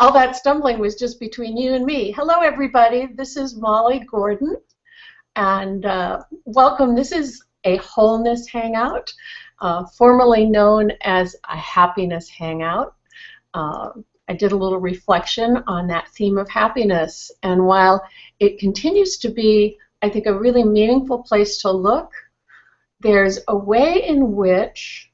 All that stumbling was just between you and me. Hello, everybody. This is Molly Gordon, and welcome. This is a Wholeness Hangout, formerly known as a Happiness Hangout. I did a little reflection on that theme of happiness, and while it continues to be, I think, a really meaningful place to look, there's a way in which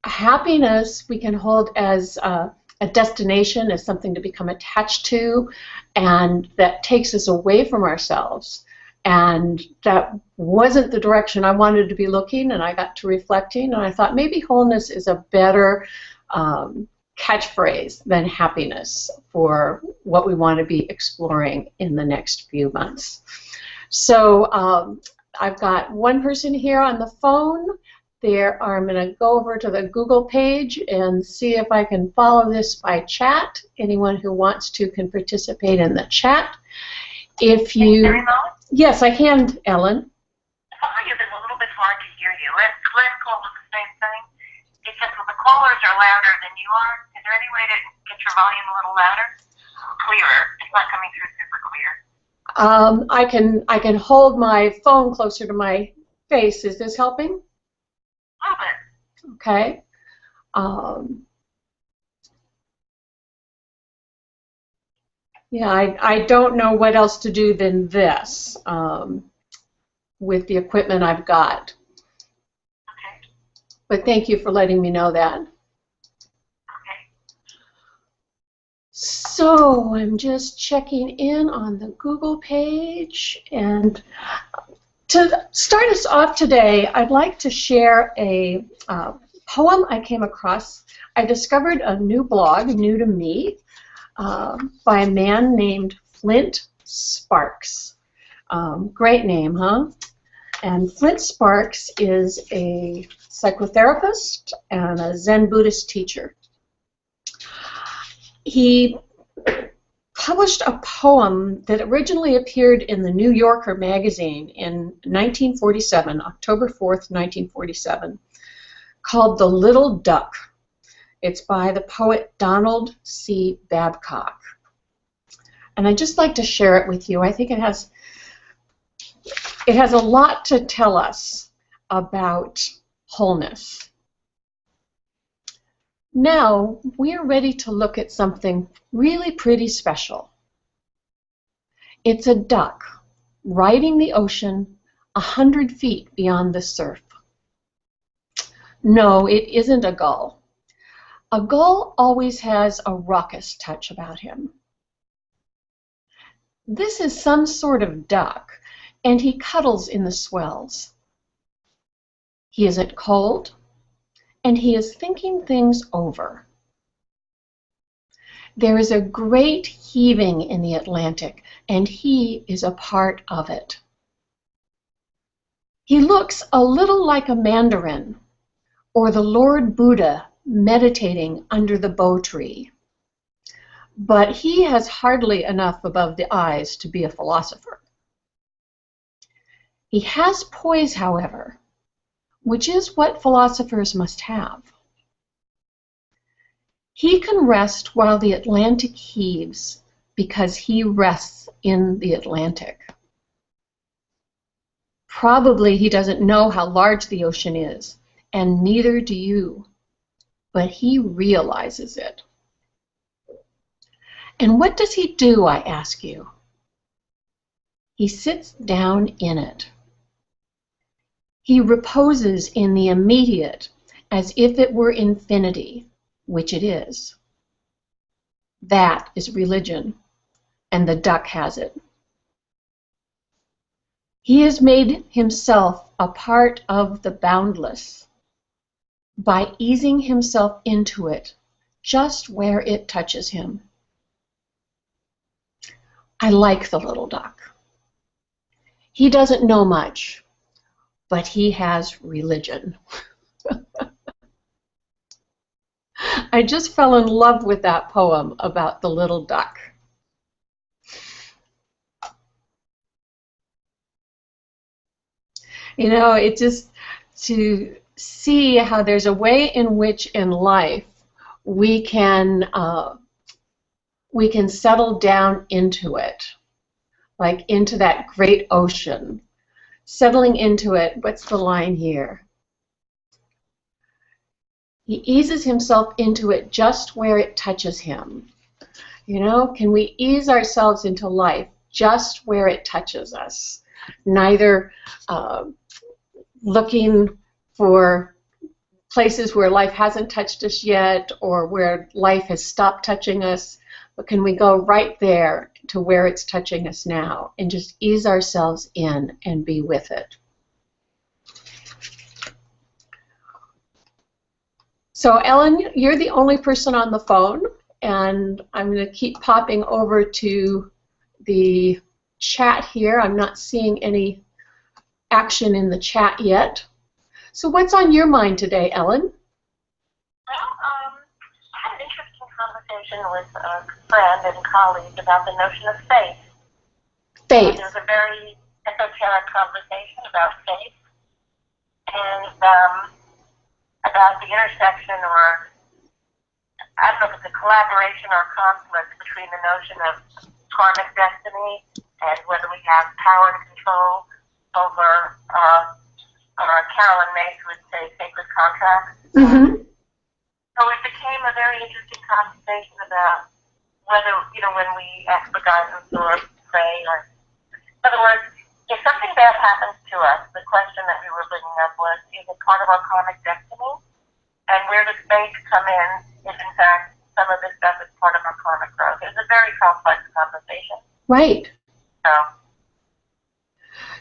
happiness we can hold as a destination, as something to become attached to, and that takes us away from ourselves. And that wasn't the direction I wanted to be looking, and I got to reflecting, and I thought maybe wholeness is a better catchphrase than happiness for what we want to be exploring in the next few months. So I've got one person here on the phone. I'm going to go over to the Google page and see if I can follow this by chat. Anyone who wants to can participate in the chat. If you, yes, I can, Ellen. Something is a little bit hard to hear you. Let's call it the same thing. It's just that the callers are louder than you are. Is there any way to get your volume a little louder? Clearer. It's not coming through super clear. I can hold my phone closer to my face. Is this helping? A little bit. Okay. Yeah, I don't know what else to do than this with the equipment I've got. Okay. But thank you for letting me know that. Okay. So I'm just checking in on the Google page, and to start us off today, I'd like to share a poem I came across. I discovered a new blog, new to me, by a man named Flint Sparks. Great name, huh? And Flint Sparks is a psychotherapist and a Zen Buddhist teacher. He published a poem that originally appeared in the New Yorker magazine in 1947, October 4th, 1947, called The Little Duck. It's by the poet Donald C. Babcock. And I'd just like to share it with you. I think it has a lot to tell us about wholeness. Now, we're ready to look at something really pretty special. It's a duck riding the ocean 100 feet beyond the surf. No, it isn't a gull. A gull always has a raucous touch about him. This is some sort of duck, and he cuddles in the swells. He isn't cold, and he is thinking things over. There is a great heaving in the Atlantic, and he is a part of it. He looks a little like a mandarin, or the Lord Buddha meditating under the bo tree. But he has hardly enough above the eyes to be a philosopher. He has poise, however, which is what philosophers must have. He can rest while the Atlantic heaves because he rests in the Atlantic. Probably he doesn't know how large the ocean is, and neither do you, but he realizes it. And what does he do, I ask you? He sits down in it. He reposes in the immediate as if it were infinity, which it is. That is religion, and the duck has it. He has made himself a part of the boundless by easing himself into it just where it touches him. I like the little duck. He doesn't know much, but he has religion. I just fell in love with that poem about the little duck. You know, it just to see how there's a way in which in life we can we can settle down into it, like into that great ocean. Settling into it, what's the line here? He eases himself into it just where it touches him. You know, can we ease ourselves into life just where it touches us? Neither looking for places where life hasn't touched us yet or where life has stopped touching us, but can we go right there to where it's touching us now and just ease ourselves in and be with it? So Ellen, you're the only person on the phone, and I'm going to keep popping over to the chat here. I'm not seeing any action in the chat yet. So what's on your mind today, Ellen? Well, I had an interesting conversation with a friend and colleague about the notion of faith. Faith. There was a very esoteric conversation about faith and about the intersection, or I don't know if it's a collaboration or conflict between the notion of karmic destiny and whether we have power and control over, or Carolyn Mace would say, sacred contracts. Mm-hmm. So it became a very interesting conversation about whether, you know, when we ask for guidance or pray, or, in other words, if something bad happens to us, the question that we were bringing up was, is it part of our karmic destiny? And where does faith come in if, in fact, some of this stuff is part of our karmic growth? It was a very complex conversation. Right.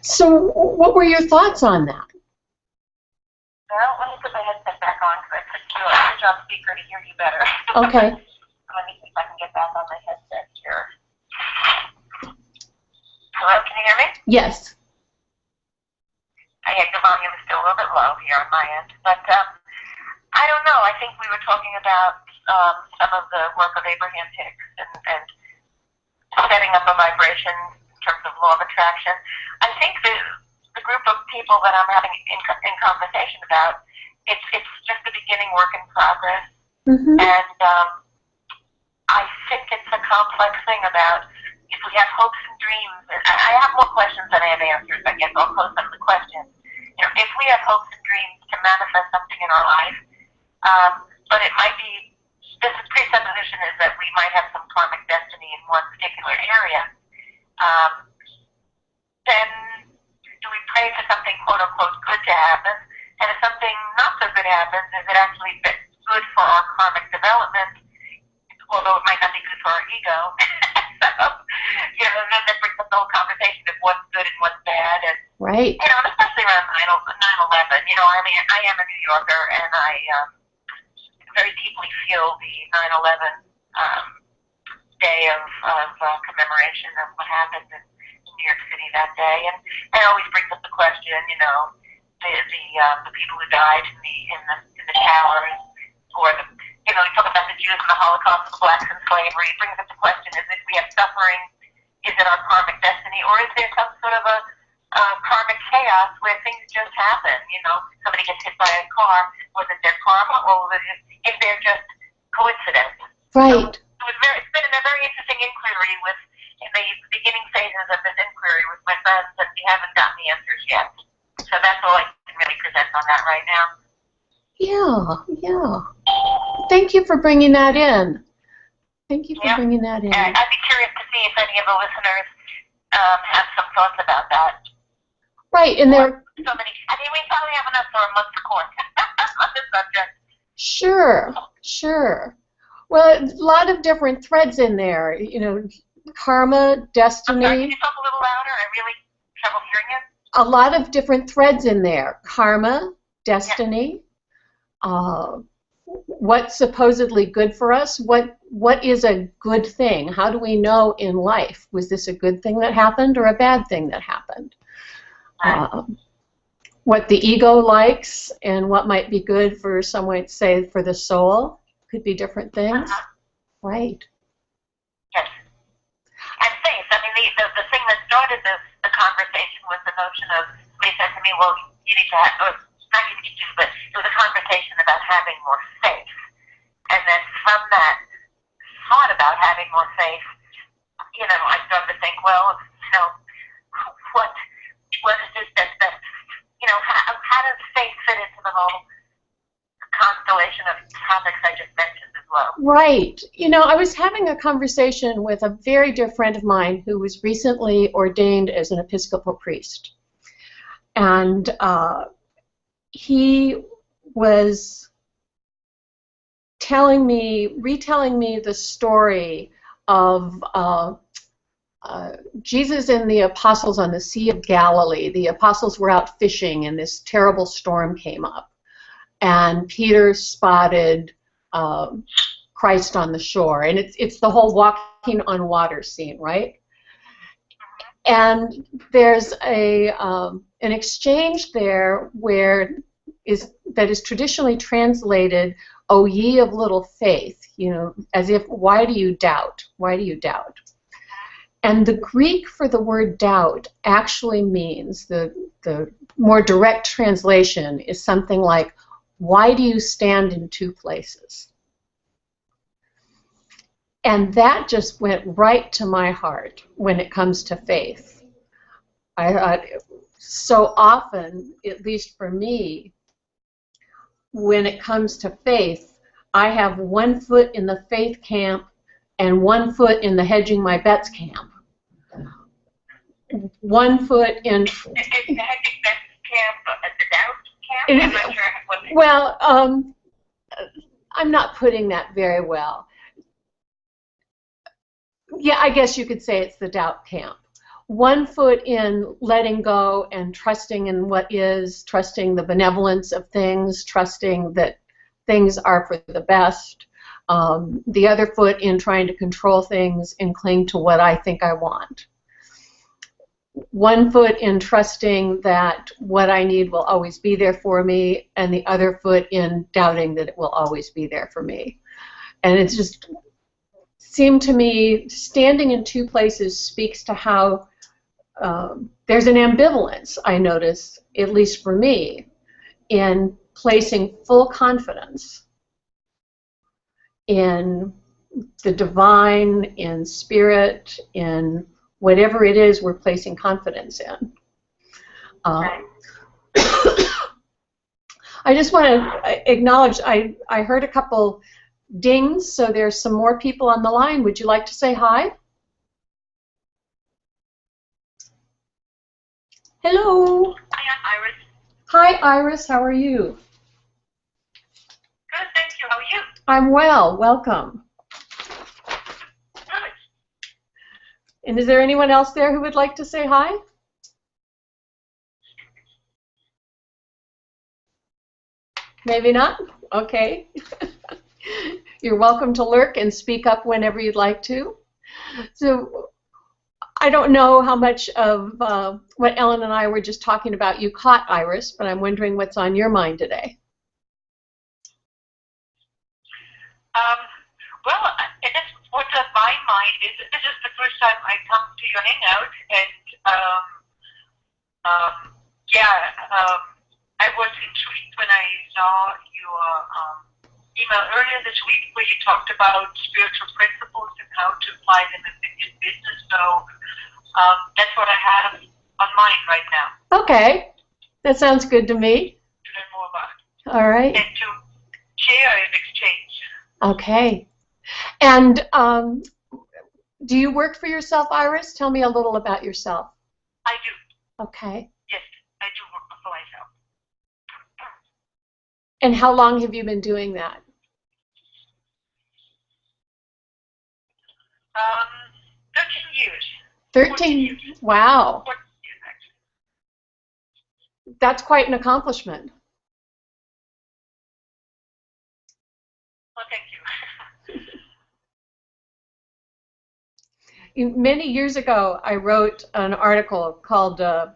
So what were your thoughts on that? Well, let me put my headset back on because I put you on your job speaker to hear you better. Okay. Let me see if I can get back on my headset here. Hello, can you hear me? Yes. I think the volume is still a little bit low here on my end. But I don't know. I think we were talking about some of the work of Abraham Hicks and setting up a vibration in terms of law of attraction. I think the group of people that I'm having in conversation about, it's just the beginning work in progress. Mm-hmm. And I think it's a complex thing about if we have hopes and dreams. And I have more questions than I have answers, I guess. I'll pose some of the questions. You know, if we have hopes and dreams to manifest something in our life, but it might be, this presupposition is that we might have some karmic destiny in one particular area, then do we pray for something quote-unquote good to happen? And if something not so good happens, is it actually good for our karmic development, although it might not be good for our ego? So, you know, then that brings up the whole conversation of what's good and what's bad. And, right. You know, especially around 9/11. You know, I mean, I am a New Yorker, and I very deeply feel the 9/11 day of commemoration of what happened in New York City that day. And it always brings up the question, you know, the people who died in the towers, or the, you know, we talk about the Jews and the Holocaust, the blacks and slavery. It brings up the question: is if we have suffering, is it our karmic destiny, or is there some sort of a karmic chaos where things just happen? You know, somebody gets hit by a car. Was it their karma, or is there just coincidence? Right. So it's been a very interesting inquiry in the beginning phases of this inquiry with my friends, and we haven't gotten the answers yet. So that's all I can really present on that right now. Yeah. Thank you for bringing that in. Thank you for bringing that in. I'd be curious to see if any of the listeners have some thoughts about that. Right, and there. So many. I mean, we probably have enough for a month's course on this subject. Sure. Well, a lot of different threads in there. You know, karma, destiny. Can you talk a little louder? I really have trouble hearing you. A lot of different threads in there. Karma, destiny. What's supposedly good for us? What is a good thing? How do we know in life? Was this a good thing that happened or a bad thing that happened? What the ego likes and what might be good for someone, say, for the soul, could be different things. Right. Yes. And faith. I mean, the thing that started the conversation was the notion of, somebody said to me, well, you need to have, or not you need to, but it was a conversation about having more faith. And then from that taught about having more faith, I started to think, well, what is this that how does faith fit into the whole constellation of topics I just mentioned as well? Right. I was having a conversation with a very dear friend of mine who was recently ordained as an Episcopal priest. And he was retelling me the story of Jesus and the apostles on the Sea of Galilee. The apostles were out fishing and this terrible storm came up. And Peter spotted Christ on the shore. And it's the whole walking on water scene, right? And there's an exchange there that is traditionally translated, "O ye of little faith," as if, why do you doubt? Why do you doubt? And the Greek for the word doubt actually means, the more direct translation is something like, why do you stand in two places? And that just went right to my heart when it comes to faith. I thought, so often, at least for me, when it comes to faith, I have one foot in the faith camp and one foot in the hedging my bets camp. One foot in... Is the hedging bets camp the doubt camp? I'm not sure what well, I'm not putting that very well. Yeah, I guess you could say it's the doubt camp. One foot in letting go and trusting in what is, trusting the benevolence of things, trusting that things are for the best. The other foot in trying to control things and cling to what I think I want. One foot in trusting that what I need will always be there for me, and the other foot in doubting that it will always be there for me. And it just seemed to me, standing in two places speaks to how there's an ambivalence, I notice, at least for me, in placing full confidence in the divine, in spirit, in whatever it is we're placing confidence in. I just want to acknowledge, I heard a couple dings, so there's some more people on the line. Would you like to say hi? Hello. Hi, I'm Iris. Hi, Iris. How are you? Good, thank you. How are you? I'm well. Welcome. Good. And is there anyone else there who would like to say hi? Maybe not? Okay. You're welcome to lurk and speak up whenever you'd like to. So I don't know how much of what Ellen and I were just talking about you caught, Iris, but I'm wondering what's on your mind today. Well, and that's what's on my mind is that this is the first time I come to your hangout, and I was intrigued when I saw your email earlier this week where you talked about spiritual principles and how to apply them in business. So that's what I have on mind right now. Okay, that sounds good to me. To learn more about it. All right. And to share and exchange. Okay. And do you work for yourself, Iris? Tell me a little about yourself. I do. Okay. Yes, I do work for myself. And how long have you been doing that? 13 years. 13 years. Wow. 14 years, actually. That's quite an accomplishment. Well, thank you. Many years ago, I wrote an article called The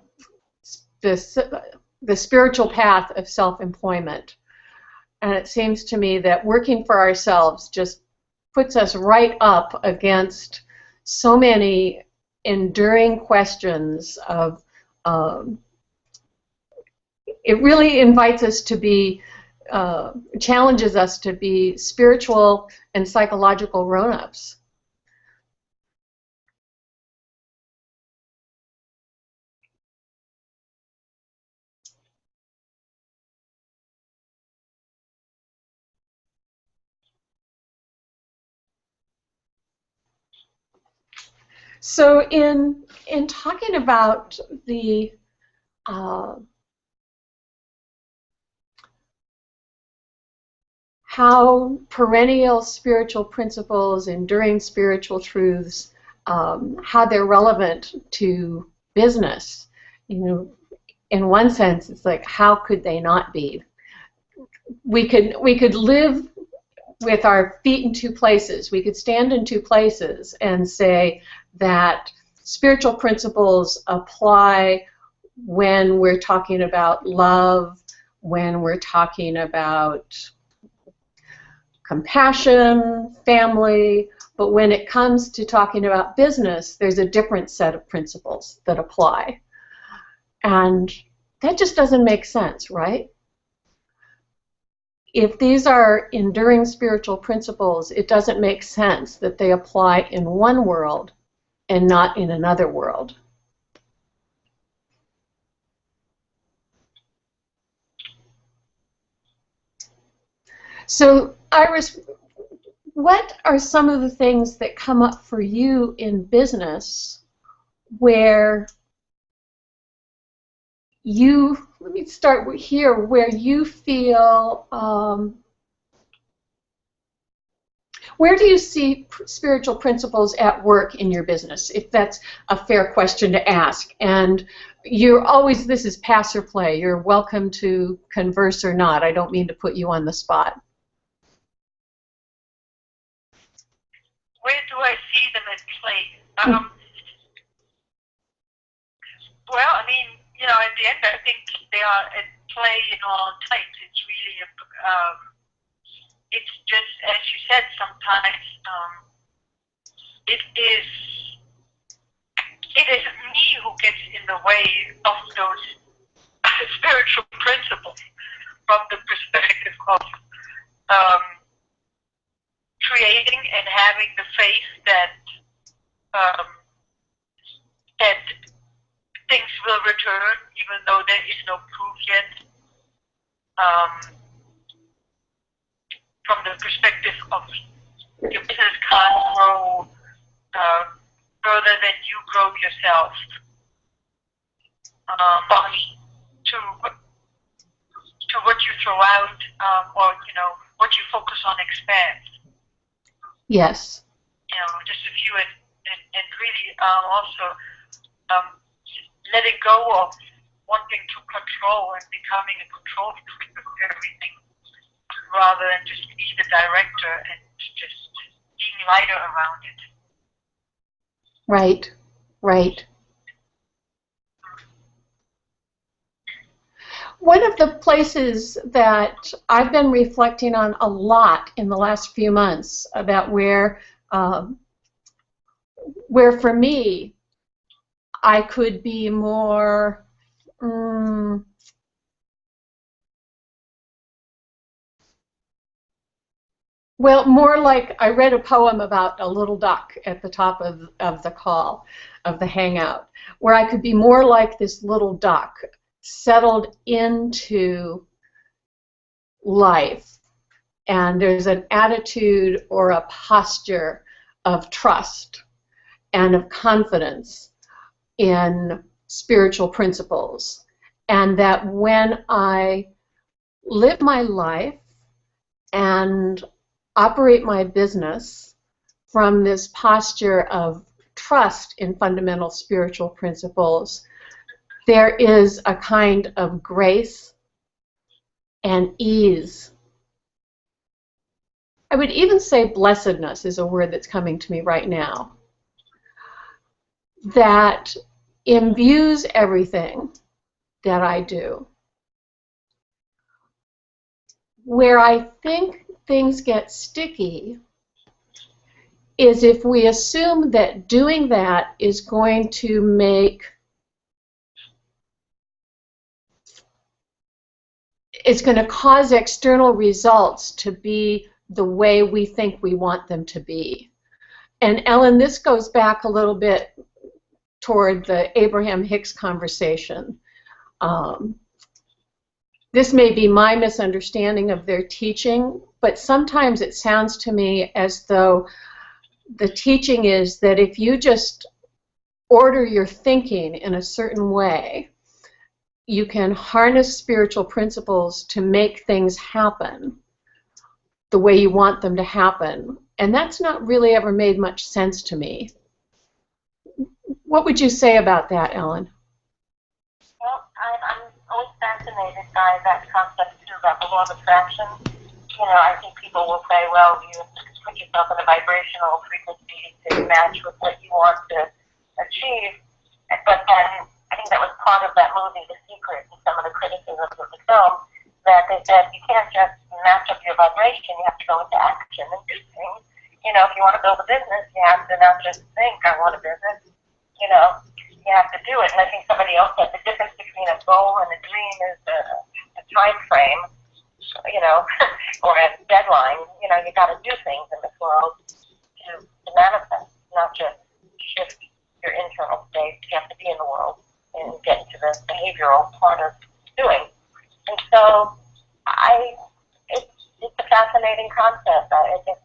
Spiritual Path of Self-Employment. And it seems to me that working for ourselves just puts us right up against so many enduring questions of, it really invites us to be challenges us to be spiritual and psychological grown-ups. So in talking about the how perennial spiritual principles, enduring spiritual truths, how they're relevant to business, you know, in one sense, it's like, how could they not be? We could live with our feet in two places. We could stand in two places and say that spiritual principles apply when we're talking about love, when we're talking about compassion, family, but when it comes to talking about business, there's a different set of principles that apply. And that just doesn't make sense, right? If these are enduring spiritual principles, it doesn't make sense that they apply in one world and not in another world. So, Iris, what are some of the things that come up for you in business where you, let me start here, where you feel, where do you see spiritual principles at work in your business, if that's a fair question to ask? And you're always, this is pass or play. You're welcome to converse or not. I don't mean to put you on the spot. Where do I see them at play? Well, I mean, you know, at the end, I think they are at play in all types. It's really, it's just, as you said, sometimes it isn't me who gets in the way of those spiritual principles from the perspective of creating and having the faith that that things will return, even though there is no proof yet. From the perspective of your business can't grow further than you grow yourself. To what you throw out, or you know, what you focus on expands. Yes. You know, just a few, and really also letting go of wanting to control and becoming a control freak of everything, rather than just be the director and just being lighter around it. Right, right. One of the places that I've been reflecting on a lot in the last few months about where for me I could be more well, more like, I read a poem about a little duck at the top of the call, of the hangout, where I could be more like this little duck, settled into life. And there's an attitude or a posture of trust and of confidence in spiritual principles. And that when I live my life and operate my business from this posture of trust in fundamental spiritual principles, there is a kind of grace and ease. I would even say blessedness is a word that's coming to me right now, that imbues everything that I do. Where I think things get sticky is if we assume that doing that is going to make it's going to cause external results to be the way we think we want them to be. And Ellen, this goes back a little bit toward the Abraham Hicks conversation. This may be my misunderstanding of their teaching, but sometimes it sounds to me as though the teaching is that if you just order your thinking in a certain way, you can harness spiritual principles to make things happen the way you want them to happen. And that's not really ever made much sense to me. What would you say about that, Ellen? Well, I'm always fascinated by that concept too, about the law of attraction. You know, I think people will say, well, you put yourself in a vibrational frequency to match with what you want to achieve. But then I think that was part of that movie, The Secret, and some of the criticisms of the film, that they said you can't just match up your vibration, you have to go into action and do things. You know, if you want to build a business, you have to not just think, I want a business. You know, you have to do it. And I think somebody else said the difference between a goal and a dream is a time frame, you know, or a deadline. You know, you got to do things in this world to manifest, not just shift your internal state. You have to be in the world and get into the behavioral part of doing. And so it's a fascinating concept. I just,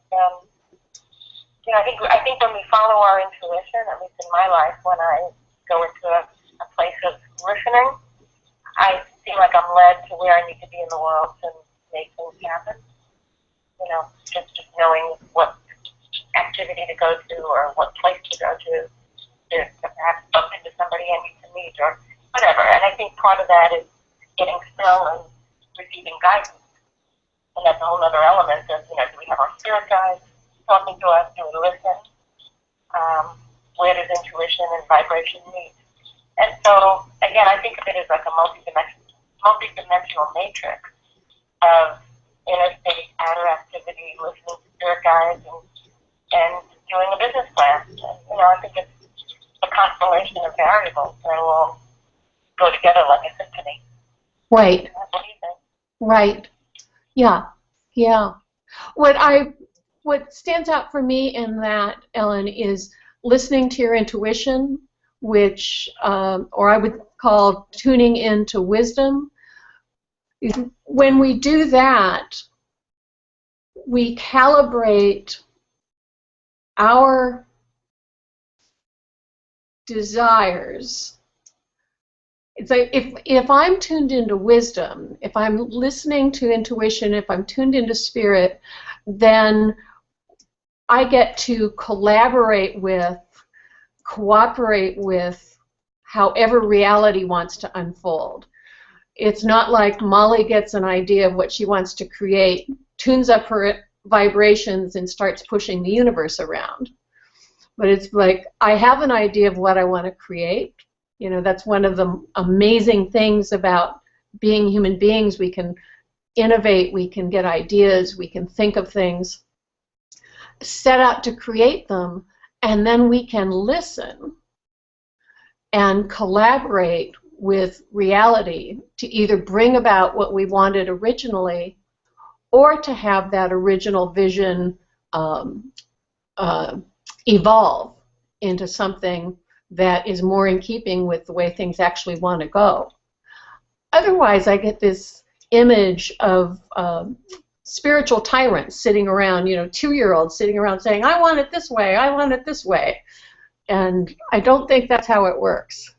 you know, I think when we follow our intuition, at least in my life, when I go into a place of listening, I feel like I'm led to where I need to be in the world to make things happen. You know, just knowing what activity to go to or what place to go to perhaps bump into somebody I need to meet or whatever. And I think part of that is getting still and receiving guidance. And that's a whole other element of, you know, do we have our spirit guides talking to us? Do we listen? Where does intuition and vibration meet? And so, again, I think of it as like a multi-dimensional matrix of inner state, outer activity, listening to spirit guides, and doing a business plan. And, you know, I think it's a constellation of variables that will go together like a symphony. Right. What do you think? Right. Yeah. Yeah. What stands out for me in that, Ellen, is listening to your intuition, which, or I would call tuning into wisdom. When we do that, we calibrate our desires. It's like if I'm tuned into wisdom, if I'm listening to intuition, if I'm tuned into spirit, then I get to collaborate with, cooperate with however reality wants to unfold. It's not like Molly gets an idea of what she wants to create, tunes up her vibrations, and starts pushing the universe around. But it's like, I have an idea of what I want to create. You know, that's one of the amazing things about being human beings. We can innovate, we can get ideas, we can think of things, set out to create them, and then we can listen and collaborate with reality to either bring about what we wanted originally or to have that original vision evolve into something that is more in keeping with the way things actually want to go. Otherwise, I get this image of spiritual tyrants sitting around, you know, 2-year-olds sitting around saying, I want it this way, I want it this way. And I don't think that's how it works.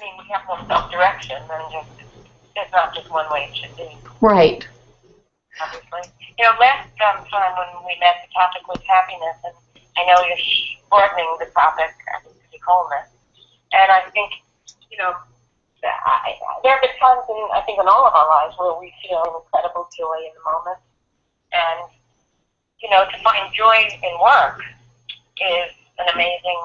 I mean, we have more self-direction than just, there's not just one way it should be. Right. Obviously. You know, last time when we met, the topic was happiness, and I know you're shortening the topic, I think, to be wholeness. And I think, you know, there have been times, I think, in all of our lives where we feel incredible joy in the moment. And, you know, to find joy in work is an amazing,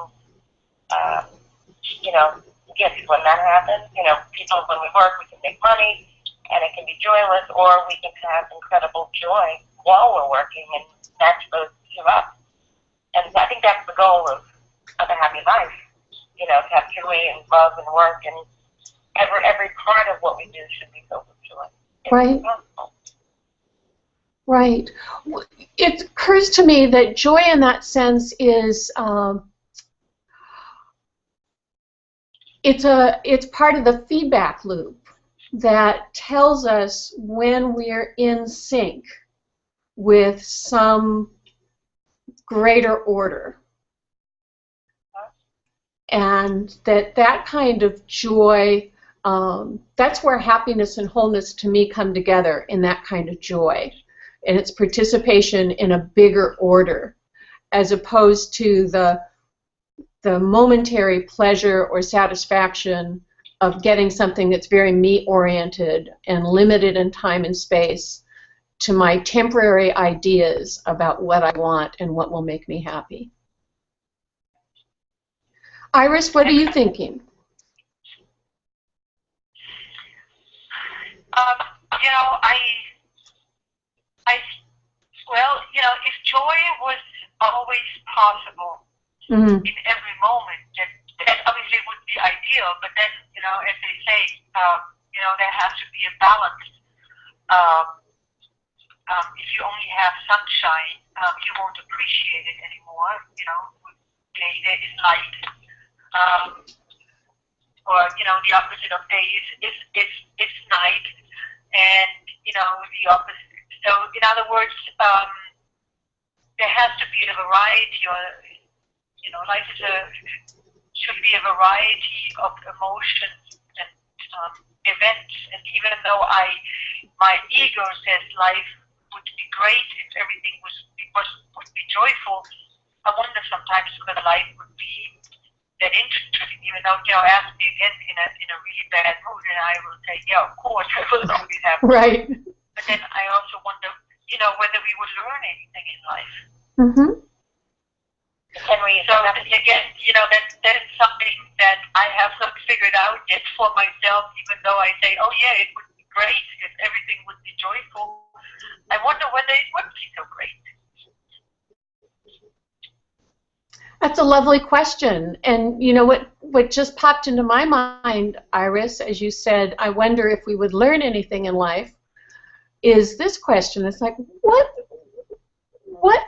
you know, gift when that happens. You know, people, when we work, we can make money, and it can be joyless, or we can have incredible joy while we're working and match those two up. And I think that's the goal of a happy life, you know, to have joy and love and work and every part of what we do should be filled with joy. Right. Right. It occurs to me that joy in that sense is it's part of the feedback loop that tells us when we're in sync with some greater order. And that kind of joy, that's where happiness and wholeness to me come together, in that kind of joy. And it's participation in a bigger order, as opposed to the momentary pleasure or satisfaction of getting something that's very me-oriented and limited in time and space to my temporary ideas about what I want and what will make me happy. Iris, what are you thinking? You know, well, you know, if joy was always possible in every moment, that obviously would be ideal. But then, you know, as they say, you know, there has to be a balance. If you only have sunshine, you won't appreciate it anymore. You know, okay, there is light. Or, you know, the opposite of day is night, and, you know, the opposite. So, in other words, there has to be a variety, or, you know, life should be a variety of emotions and events. And even though my ego says life would be great if everything would be joyful, I wonder sometimes whether life would be that interesting, even though, you know, ask me again in a really bad mood, and I will say, yeah, of course, I will always have. Right. But then I also wonder, you know, whether we would learn anything in life. Mm-hmm. And so again, you know, that's something that I have not figured out yet for myself, even though I say, oh yeah, it would be great if everything would be joyful. I wonder whether it would be so great. That's a lovely question. And you know what just popped into my mind, Iris, as you said, I wonder if we would learn anything in life, is this question. It's like, what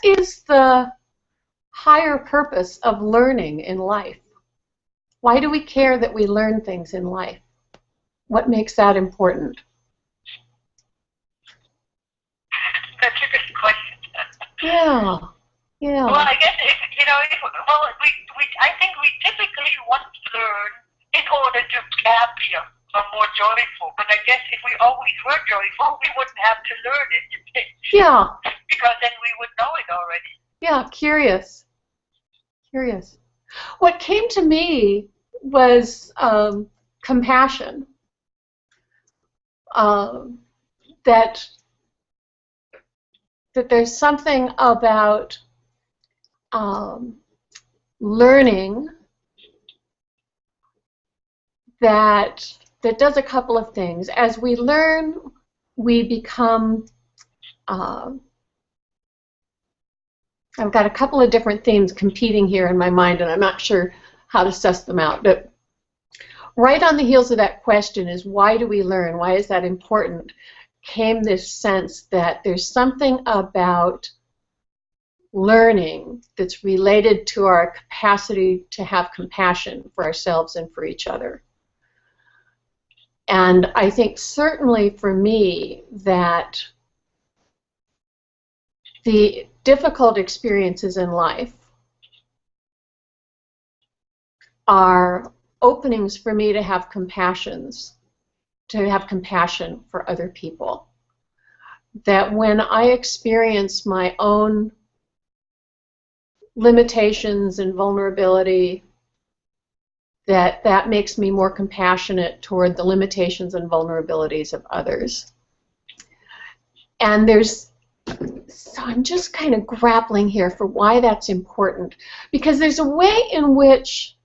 is the higher purpose of learning in life? Why do we care that we learn things in life? What makes that important? That's a good question. Yeah. Yeah. Well, I guess I think we typically want to learn in order to be happier or more joyful. But I guess if we always were joyful, we wouldn't have to learn it. Yeah. Because then we would know it already. Yeah, curious. Curious. What came to me was compassion. That there's something about learning that does a couple of things. As we learn, we become I've got a couple of different themes competing here in my mind, and I'm not sure how to suss them out. But right on the heels of that question is, why do we learn? Why is that important? Came this sense that there's something about learning that's related to our capacity to have compassion for ourselves and for each other. And I think certainly for me that the difficult experiences in life are openings for me to have compassion for other people. That when I experience my own limitations and vulnerability, that makes me more compassionate toward the limitations and vulnerabilities of others. And so I'm just kind of grappling here for why that's important, because there's a way in which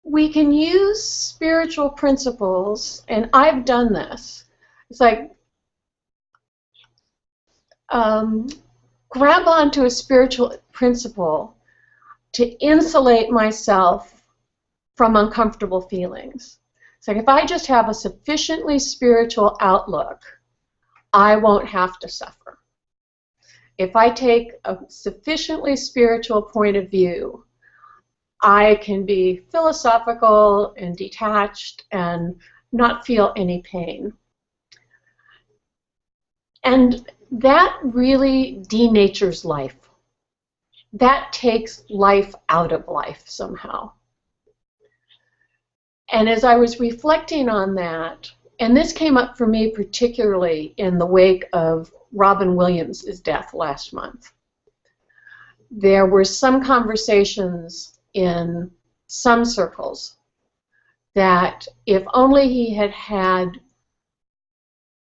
we can use spiritual principles, and I've done this. It's like grab onto a spiritual principle to insulate myself from uncomfortable feelings. It's like if I just have a sufficiently spiritual outlook, I won't have to suffer. If I take a sufficiently spiritual point of view, I can be philosophical and detached and not feel any pain. And that really denatures life. That takes life out of life somehow. And as I was reflecting on that, and this came up for me particularly in the wake of Robin Williams' death last month, there were some conversations in some circles that if only he had had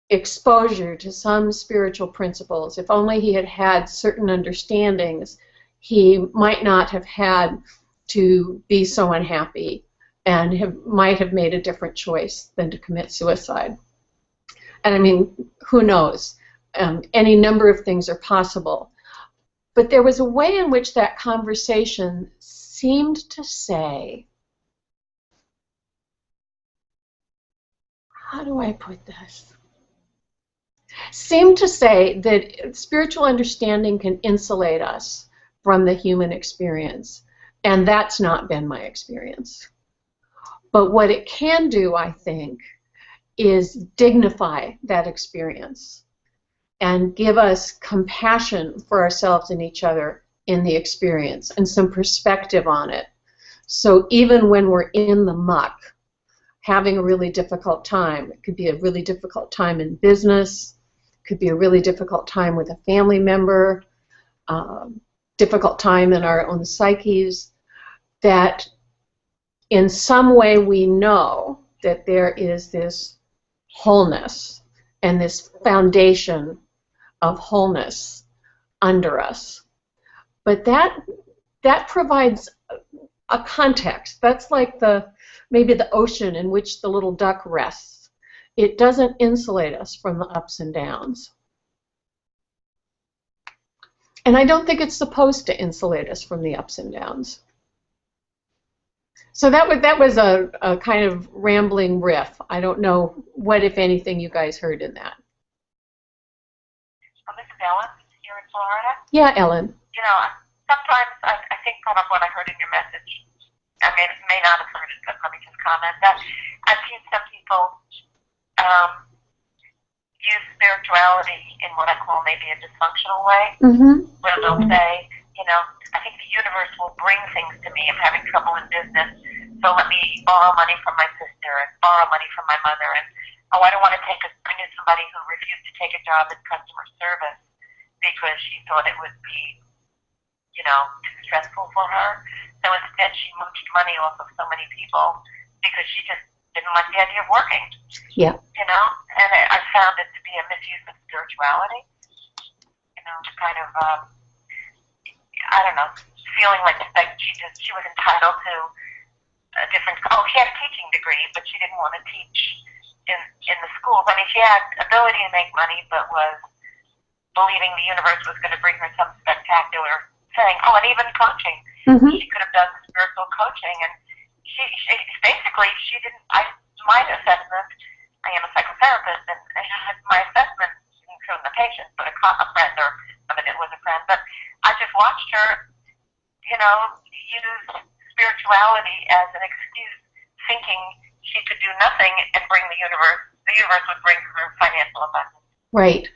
exposure to some spiritual principles, if only he had had certain understandings, he might not have had to be so unhappy and might have made a different choice than to commit suicide. And I mean, who knows? Any number of things are possible. But there was a way in which that conversation seemed to say, how do I put this? Seemed to say that spiritual understanding can insulate us from the human experience. And that's not been my experience. But what it can do, I think, is dignify that experience and give us compassion for ourselves and each other in the experience and some perspective on it. So even when we're in the muck, having a really difficult time, it could be a really difficult time in business, could be a really difficult time with a family member, difficult time in our own psyches, that in some way we know that there is this wholeness and this foundation of wholeness under us. But that provides a context. That's like maybe the ocean in which the little duck rests. It doesn't insulate us from the ups and downs. And I don't think it's supposed to insulate us from the ups and downs. So that was a kind of rambling riff. I don't know what, if anything, you guys heard in that. This is Ellen here in Florida. Yeah, Ellen. You know, sometimes I think part of what I heard in your message, I may not have heard it, but let me just comment that I've seen some people use spirituality in what I call maybe a dysfunctional way, where they'll say, you know, I think the universe will bring things to me. I'm having trouble in business, so let me borrow money from my sister and borrow money from my mother. And oh, I don't want to I knew somebody who refused to take a job in customer service because she thought it would be, you know, too stressful for her. So instead, she mooched money off of so many people because she just didn't like the idea of working. Yeah. You know, and I found it to be a misuse of spirituality. You know, to kind of I don't know, feeling like she was entitled to a different. Oh, she had a teaching degree, but she didn't want to teach in the schools. I mean, she had ability to make money, but was believing the universe was going to bring her some spectacular thing. Oh, and even coaching. She could have done spiritual coaching, and she basically she didn't. My assessment. I am a psychotherapist, and my assessment didn't show the patient, but a friend or somebody that was a friend, but. I just watched her, you know, use spirituality as an excuse, thinking she could do nothing and bring the universe would bring her financial abundance. Right,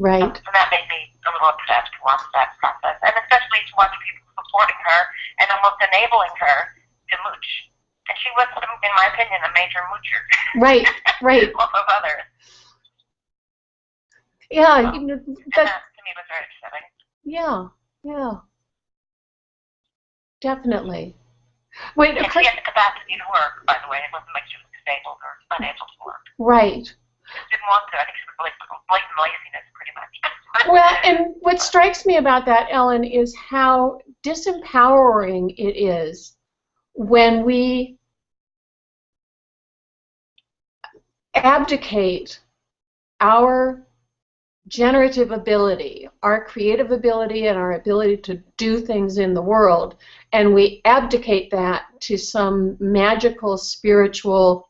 right. And that made me a little upset to watch that process, and especially to watch people supporting her and almost enabling her to mooch. And she was, in my opinion, a major moocher. Right, right. Off of others. Yeah, so, you know, that to me was very upsetting. Yeah. Yeah, definitely. Wait, and she had the capacity to work, by the way. It wasn't like she was disabled or unable to work. Right. Just didn't want to. I think she was blatant laziness, pretty much. Well, and what strikes me about that, Ellen, is how disempowering it is when we abdicate our generative ability, our creative ability and our ability to do things in the world, and we abdicate that to some magical spiritual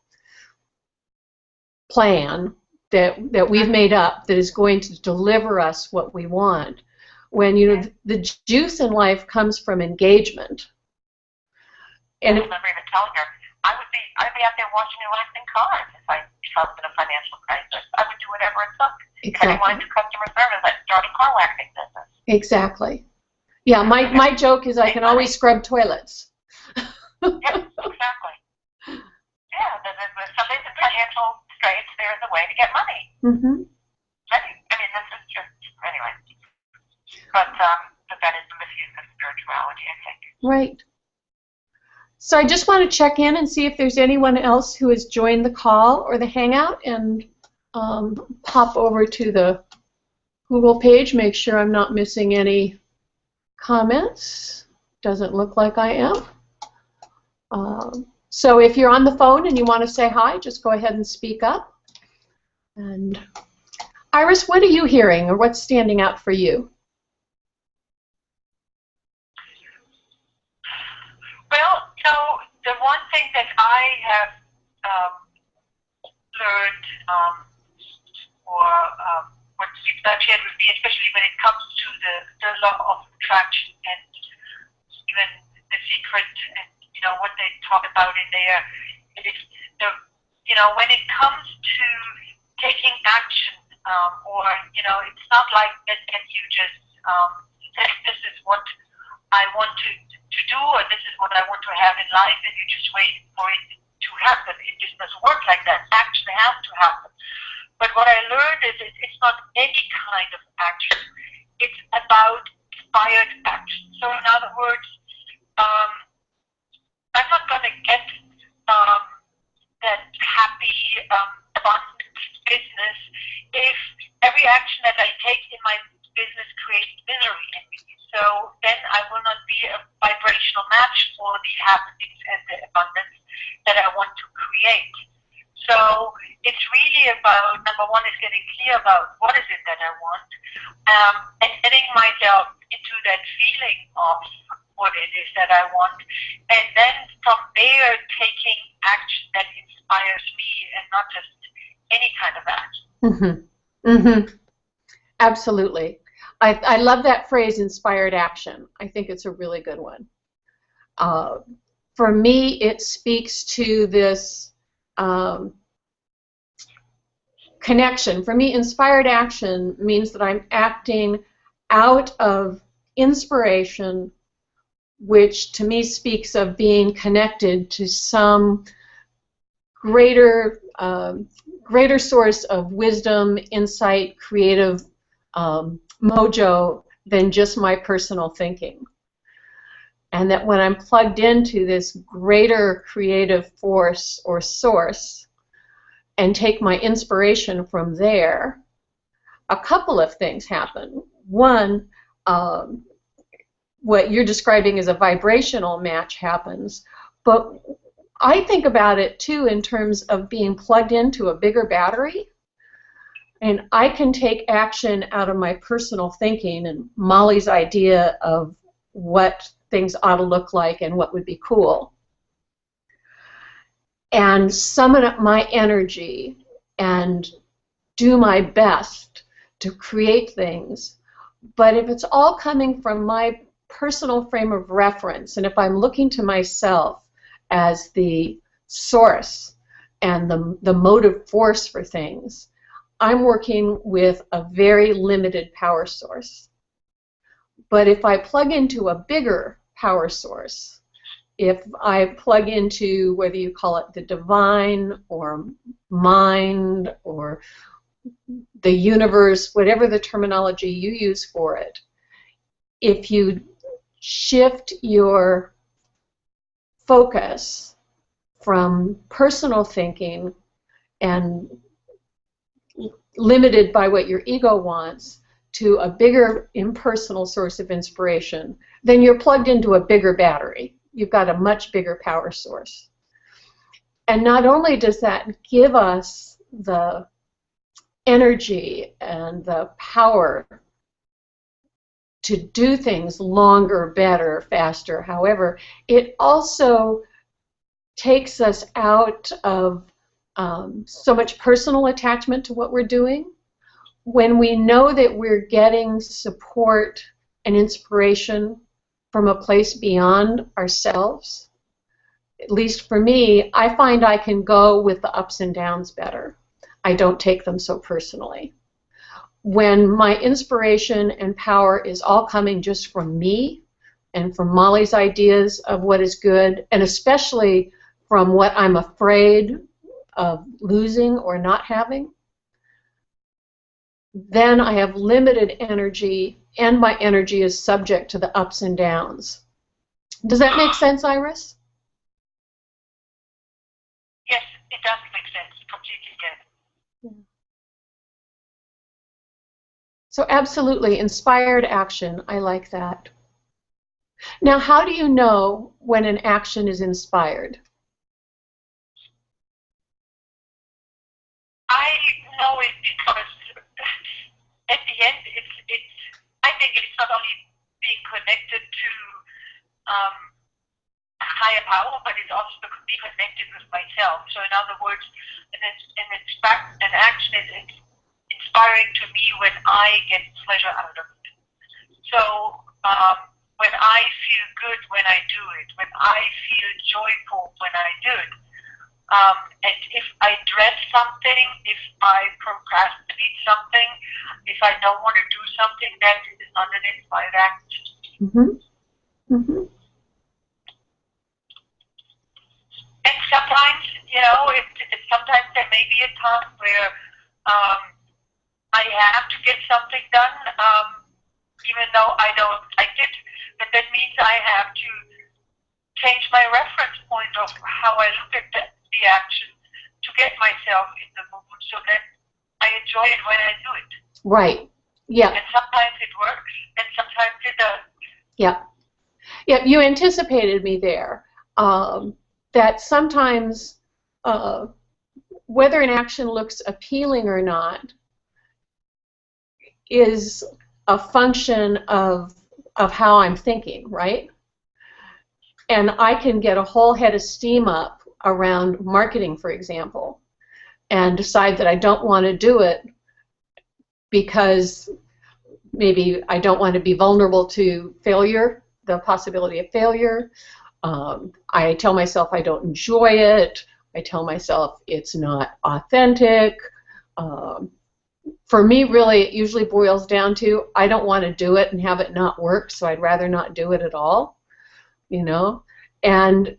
plan that we've made up that is going to deliver us what we want. When, you know, the juice in life comes from engagement. And I remember even telling her, I'd be out there washing and waxing cars if I was in a financial crisis. I would do whatever it took. Exactly. If I didn't want to do customer service, I'd start a car waxing business. Exactly. Yeah, my joke is I can always scrub toilets. Yeah, exactly. Yeah, there's somebody's in financial straits, there's a way to get money. Mm-hmm. I mean, this is just, anyway. But that is the misuse of spirituality, I think. Right. So I just want to check in and see if there's anyone else who has joined the call or the Hangout, and pop over to the Google page, make sure I'm not missing any comments. Doesn't look like I am. So if you're on the phone and you want to say hi, just go ahead and speak up. And Iris, what are you hearing, or what's standing out for you? Well, you know, the one thing that I have learned, or what people have shared with me, especially when it comes to the law of attraction and even the secret and, you know, what they talk about in there, it is you know, when it comes to taking action, or, you know, it's not like that you just say, this is what I want to do, or this is what I want to have in life, and you just wait for it to happen. It just doesn't work like that. Action has to happen. But what I learned is it's not any kind of action. It's about inspired action. So in other words, I'm not going to get that happy, abundant business if every action that I take in my business creates misery in me. So then I will not be a vibrational match for the happiness and the abundance that I want to create. So it's really about, number one is getting clear about what is it that I want, and getting myself into that feeling of what it is that I want, and then from there taking action that inspires me and not just any kind of action. Mm-hmm. Mm-hmm. Absolutely. I love that phrase, inspired action. I think it's a really good one. For me, it speaks to this connection. For me, inspired action means that I'm acting out of inspiration, which to me speaks of being connected to some greater source of wisdom, insight, creative mojo than just my personal thinking. And that when I'm plugged into this greater creative force or source and take my inspiration from there, a couple of things happen. One, what you're describing as a vibrational match happens, but I think about it too in terms of being plugged into a bigger battery. And I can take action out of my personal thinking and Molly's idea of what things ought to look like and what would be cool, and summon up my energy and do my best to create things. But if it's all coming from my personal frame of reference, and if I'm looking to myself as the source and the motive force for things, I'm working with a very limited power source. But if I plug into a bigger power source, if I plug into, whether you call it the divine or mind or the universe, whatever the terminology you use for it, if you shift your focus from personal thinking and limited by what your ego wants to a bigger impersonal source of inspiration, then you're plugged into a bigger battery. You've got a much bigger power source. And not only does that give us the energy and the power to do things longer, better, faster. However, it also takes us out of so much personal attachment to what we're doing. When we know that we're getting support and inspiration from a place beyond ourselves, at least for me, I find I can go with the ups and downs better. I don't take them so personally. When my inspiration and power is all coming just from me and from Molly's ideas of what is good, and especially from what I'm afraid of losing or not having, then I have limited energy, and my energy is subject to the ups and downs. Does that make sense, Iris? Yes, it does make sense. Completely get it. So absolutely, inspired action. I like that. Now, how do you know when an action is inspired? I know it because at the end, I think it's not only being connected to a higher power, but it's also to be connected with myself. So in other words, an action is inspiring to me when I get pleasure out of it. So when I feel good when I do it, when I feel joyful when I do it, and if I dread something, if I procrastinate something, if I don't want to do something, that is not an inspired action. Mm-hmm. Mm-hmm. And sometimes, sometimes there may be a time where I have to get something done, even though I don't like it, but that means I have to change my reference point of how I look at the action to get myself in the mood so that I enjoy it when I do it. Right. Yeah. And sometimes it works, and sometimes it doesn't. Yeah. Yeah. You anticipated me there. That sometimes whether an action looks appealing or not is a function of how I'm thinking, right? And I can get a whole head of steam up around marketing, for example, and decide that I don't want to do it because maybe I don't want to be vulnerable to failure, the possibility of failure. I tell myself I don't enjoy it. I tell myself it's not authentic. For me, really, it usually boils down to I don't want to do it and have it not work, so I'd rather not do it at all, And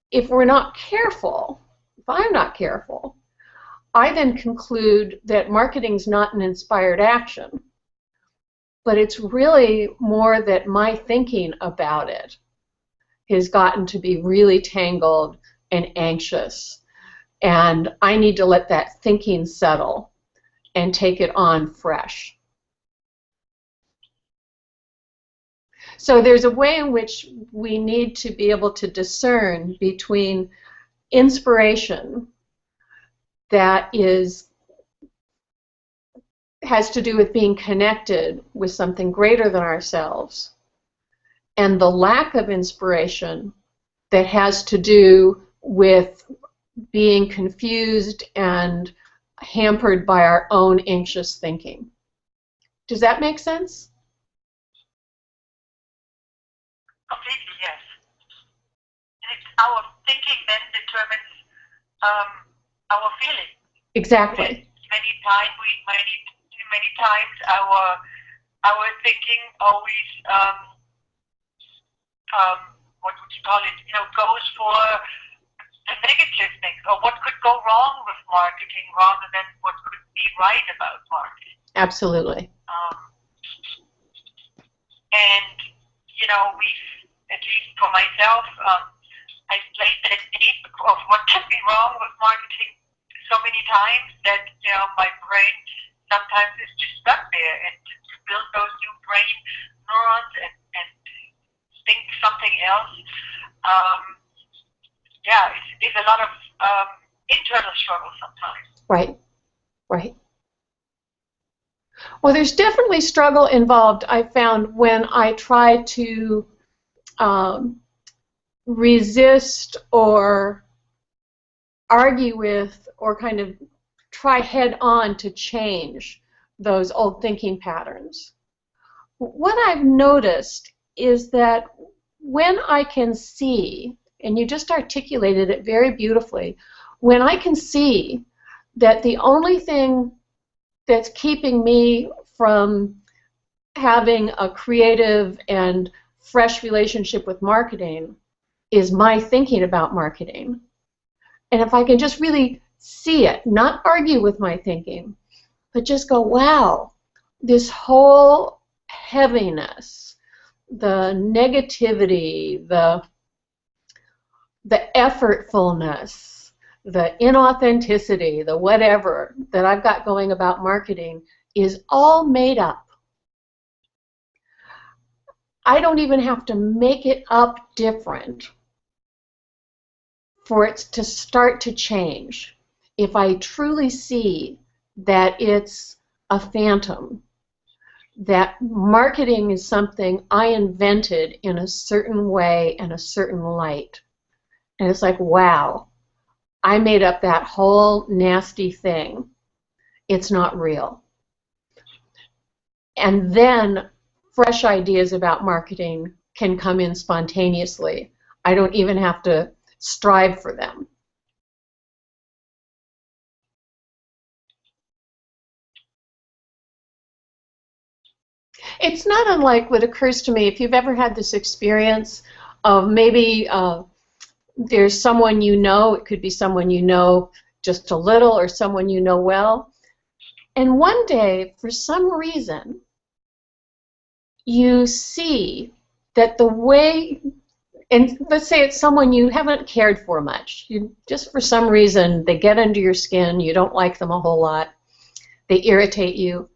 if we're not careful, if I'm not careful, I then conclude that marketing's not an inspired action, but it's really more that my thinking about it has gotten to be really tangled and anxious, and I need to let that thinking settle and take it on fresh. So there's a way in which we need to be able to discern between inspiration that has to do with being connected with something greater than ourselves, and the lack of inspiration that has to do with being confused and hampered by our own anxious thinking. Does that make sense? Completely, yes. And it's our thinking then determines our feeling. Exactly. Many times our thinking always what would you call it? Goes for the negative things, or what could go wrong with marketing rather than what could be right about marketing. Absolutely. And at least for myself, I've played that game of what can be wrong with marketing so many times that my brain sometimes is just stuck there, and to build those new brain neurons and think something else, it's a lot of internal struggle sometimes. Right. Right. Well, there's definitely struggle involved, I found, when I try to um, resist or argue with or kind of try head on to change those old thinking patterns. What I've noticed is that when I can see, and you just articulated it very beautifully, when I can see that the only thing that's keeping me from having a creative and fresh relationship with marketing is my thinking about marketing. And if I can just really see it, not argue with my thinking, but just go, wow, this whole heaviness, the negativity, the effortfulness, the inauthenticity, the whatever that I've got going about marketing is all made up. I don't even have to make it up different for it to start to change. If I truly see that it's a phantom, that marketing is something I invented in a certain way and a certain light, and it's like, wow, I made up that whole nasty thing. It's not real. And then fresh ideas about marketing can come in spontaneously. I don't even have to strive for them. It's not unlike what occurs to me if you've ever had this experience of maybe there's someone you know, it could be someone you know just a little or someone you know well, and one day, for some reason, you see that the way, and let's say it's someone you haven't cared for much, you just for some reason they get under your skin, you don't like them a whole lot, they irritate you,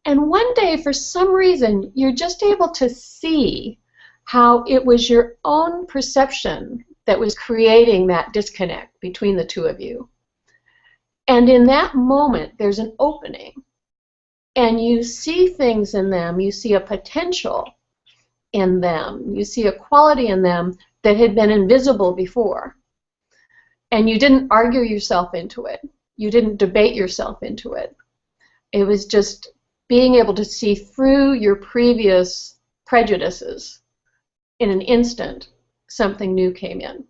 and one day for some reason you're just able to see how it was your own perception that was creating that disconnect between the two of you. And in that moment there's an opening, and you see things in them, you see a potential in them, you see a quality in them that had been invisible before. And you didn't argue yourself into it. You didn't debate yourself into it. It was just being able to see through your previous prejudices. In an instant, something new came in.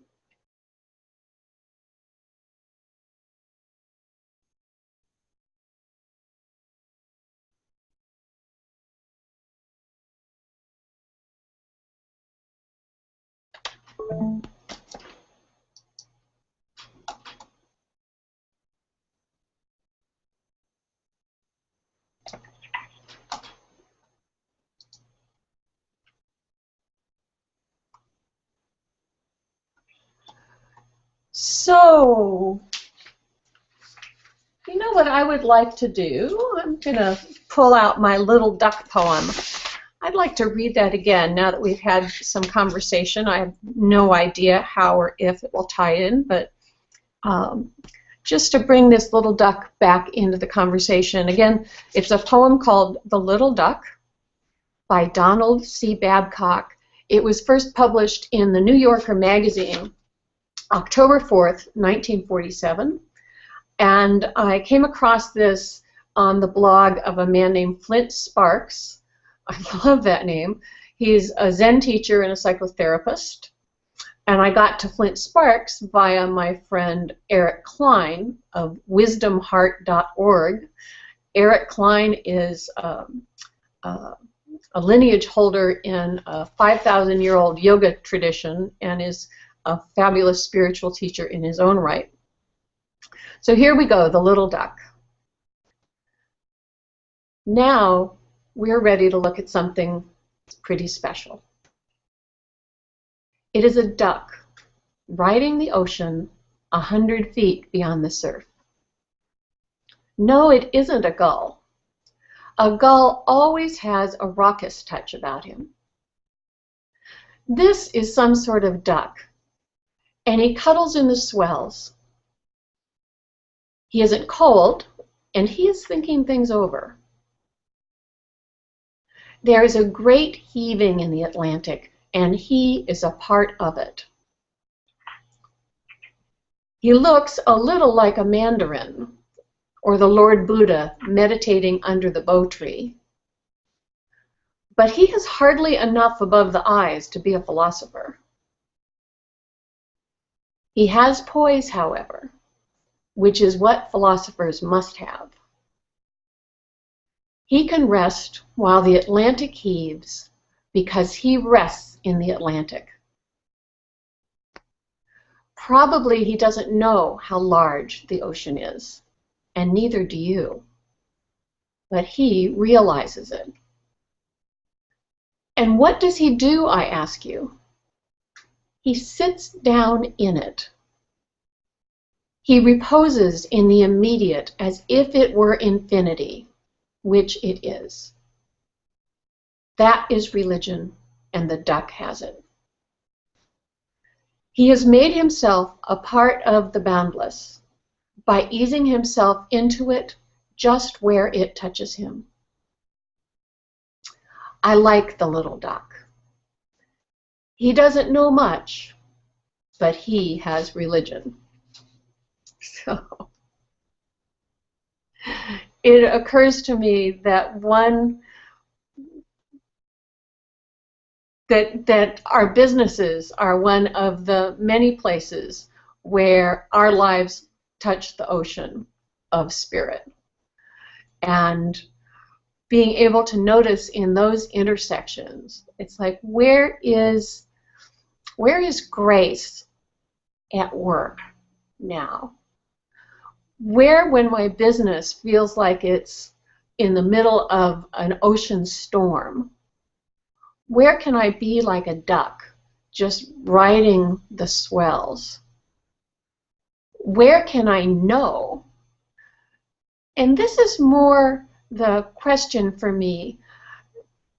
So, you know what I would like to do? I'm going to pull out my Little Duck poem. I'd like to read that again now that we've had some conversation. I have no idea how or if it will tie in, but just to bring this little duck back into the conversation. Again, it's a poem called The Little Duck by Donald C. Babcock. It was first published in the New Yorker magazine October 4th, 1947. And I came across this on the blog of a man named Flint Sparks. I love that name. He's a Zen teacher and a psychotherapist. And I got to Flint Sparks via my friend Eric Klein of wisdomheart.org. Eric Klein is a lineage holder in a 5,000-year-old yoga tradition and is a fabulous spiritual teacher in his own right. So here we go, The Little Duck. Now we're ready to look at something pretty special. It is a duck riding the ocean 100 feet beyond the surf. No, it isn't a gull. A gull always has a raucous touch about him. This is some sort of duck, and he cuddles in the swells. He isn't cold, and he is thinking things over. There is a great heaving in the Atlantic, and he is a part of it. He looks a little like a mandarin, or the Lord Buddha meditating under the bo tree. But he has hardly enough above the eyes to be a philosopher. He has poise, however, which is what philosophers must have. He can rest while the Atlantic heaves because he rests in the Atlantic. Probably he doesn't know how large the ocean is, and neither do you. But he realizes it. And what does he do, I ask you? He sits down in it. He reposes in the immediate as if it were infinity, which it is. That is religion, and the duck has it. He has made himself a part of the boundless by easing himself into it just where it touches him. I like the little duck. He doesn't know much, but he has religion. So it occurs to me that that our businesses are one of the many places where our lives touch the ocean of spirit. And being able to notice in those intersections, it's like, where is grace at work now? Where, when my business feels like it's in the middle of an ocean storm, where can I be like a duck, just riding the swells? Where can I know? And this is more the question for me.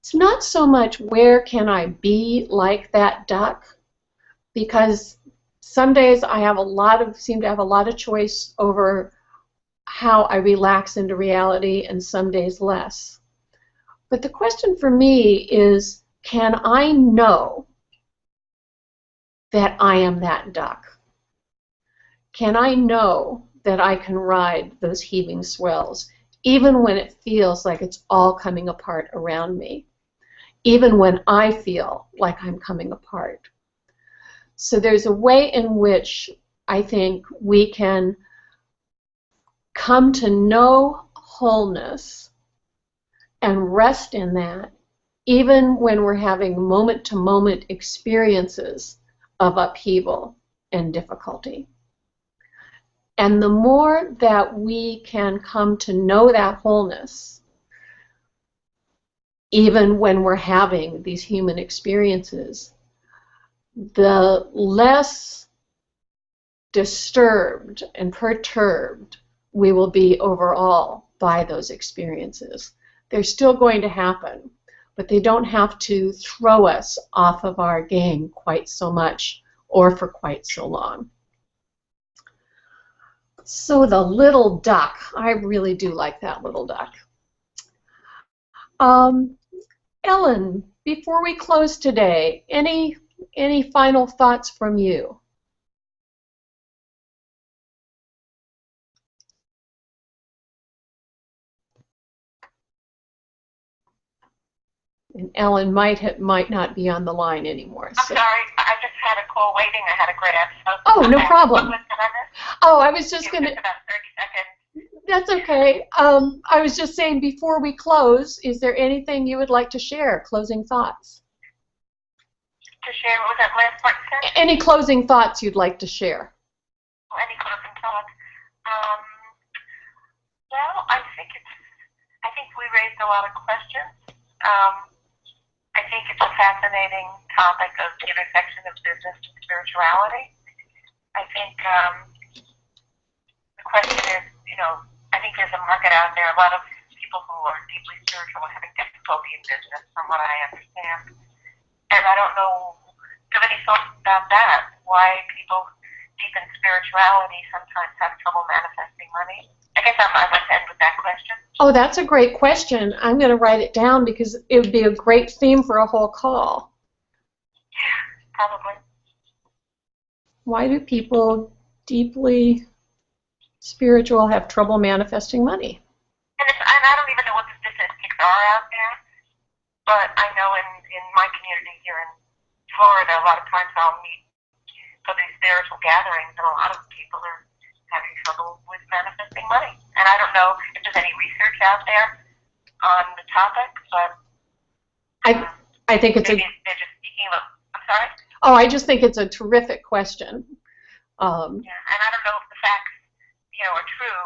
It's not so much where can I be like that duck, because some days I seem to have a lot of choice over how I relax into reality, and some days less. But the question for me is, can I know that I am that duck? Can I know that I can ride those heaving swells, even when it feels like it's all coming apart around me, even when I feel like I'm coming apart? So there's a way in which I think we can come to know wholeness and rest in that, even when we're having moment-to-moment experiences of upheaval and difficulty. And the more that we can come to know that wholeness, even when we're having these human experiences, the less disturbed and perturbed we will be overall by those experiences. They're still going to happen, but they don't have to throw us off of our game quite so much or for quite so long. So the little duck, I really do like that little duck. Ellen, before we close today, any final thoughts from you? And Ellen might not be on the line anymore. I'm sorry, I just had a call waiting. I had a grab. So oh, no problem. What was it? Oh, I was just going to... About 30 seconds. That's okay. I was just saying, before we close, is there anything you would like to share? Closing thoughts? To share, what was that last part you said? Any closing thoughts you'd like to share? Oh, any closing thoughts? Well, I think we raised a lot of questions. I think it's a fascinating topic of the intersection of business and spirituality. I think the question is, I think there's a market out there. A lot of people who are deeply spiritual are having difficulty in business, from what I understand. And I don't know, do you have any thoughts about that? Why people deep in spirituality sometimes have trouble manifesting money? I guess I must end with that question. Oh, that's a great question. I'm going to write it down because it would be a great theme for a whole call. Probably. Why do people deeply spiritual have trouble manifesting money? And I don't even know what the statistics are out there, but I know in my community here in Florida, a lot of times I'll meet for these spiritual gatherings, and a lot of people are having trouble with manifesting money. And I don't know if there's any research out there on the topic, but I think it's maybe they're just speaking of. I'm sorry. Oh, I just think it's a terrific question. Yeah, and I don't know if the facts, are true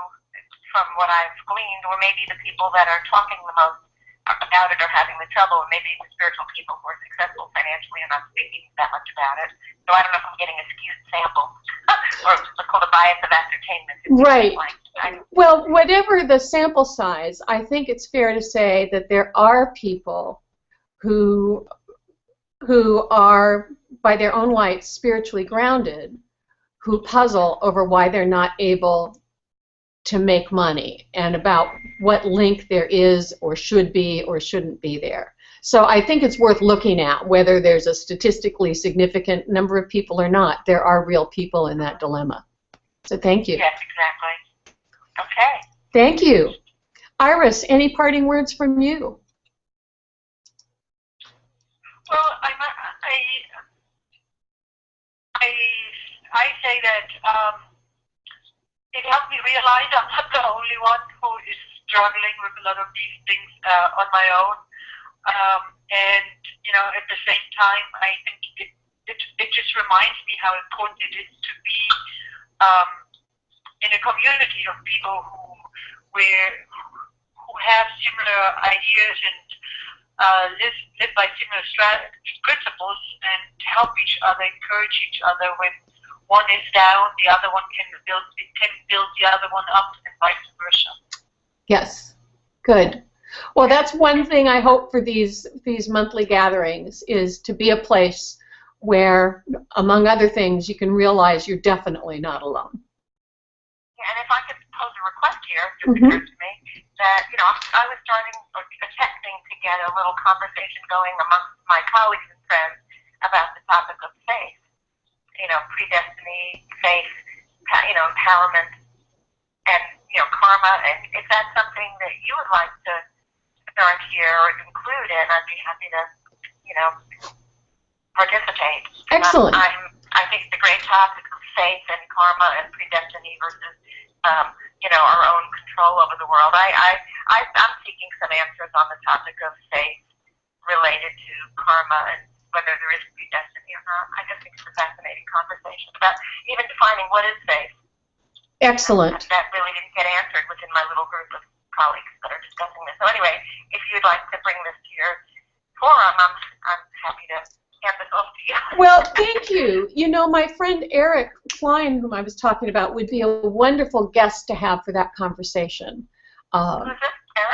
from what I've gleaned, or maybe the people that are talking the most about it are having the trouble, and maybe the spiritual people who are successful financially are not speaking that much about it. So I don't know if I'm getting a skewed sample, or what's called a bias of ascertainment. Right. Well, whatever the sample size, I think it's fair to say that there are people who are, by their own light, spiritually grounded, who puzzle over why they're not able to make money and about what link there is or should be or shouldn't be there. So I think it's worth looking at whether there's a statistically significant number of people or not. There are real people in that dilemma. So thank you. Yes, exactly. Okay. Thank you. Iris, any parting words from you? Well, I say that it helped me realize I'm not the only one who is struggling with a lot of these things on my own. And, at the same time, I think it just reminds me how important it is to be in a community of people who have similar ideas and live by similar principles, and help each other, encourage each other. When one is down, the other one can build the other one up, and vice versa. Yes, good. Well, that's one thing I hope for these monthly gatherings, is to be a place where, among other things, you can realize you're definitely not alone. Yeah, and if I could pose a request here, it just occurred to me that, I was attempting to get a little conversation going amongst my colleagues and friends about the topic of faith, predestiny, faith, empowerment, and, karma. And if that's something that you would like to start here or include in, I'd be happy to, participate. Excellent. I think it's a great topic of faith and karma and predestiny versus, our own control over the world. I'm seeking some answers on the topic of faith related to karma and whether there is predestiny or not. I just think it's a fascinating conversation about even defining what is faith. Excellent. That really didn't get answered within my little group of colleagues that are discussing this. So anyway, if you'd like to bring this to your forum, I'm happy to hand this off to you. Well, thank you. My friend Eric Klein, whom I was talking about, would be a wonderful guest to have for that conversation. Who's this,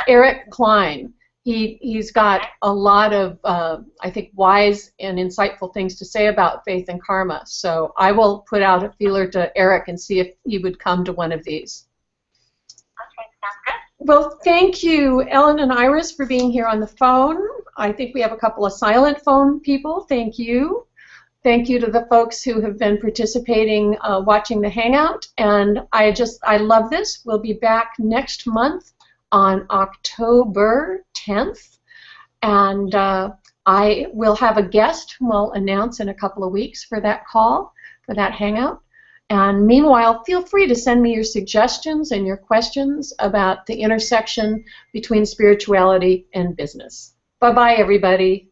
Eric Klein. He's got a lot of, I think, wise and insightful things to say about faith and karma. So I will put out a feeler to Eric and see if he would come to one of these. Okay, sounds good. Well, thank you, Ellen and Iris, for being here on the phone. I think we have a couple of silent phone people. Thank you. Thank you to the folks who have been participating, watching the Hangout. And I love this. We'll be back next month on October 10th. And I will have a guest whom I'll announce in a couple of weeks for that call, for that Hangout. And meanwhile, feel free to send me your suggestions and your questions about the intersection between spirituality and business. Bye-bye, everybody.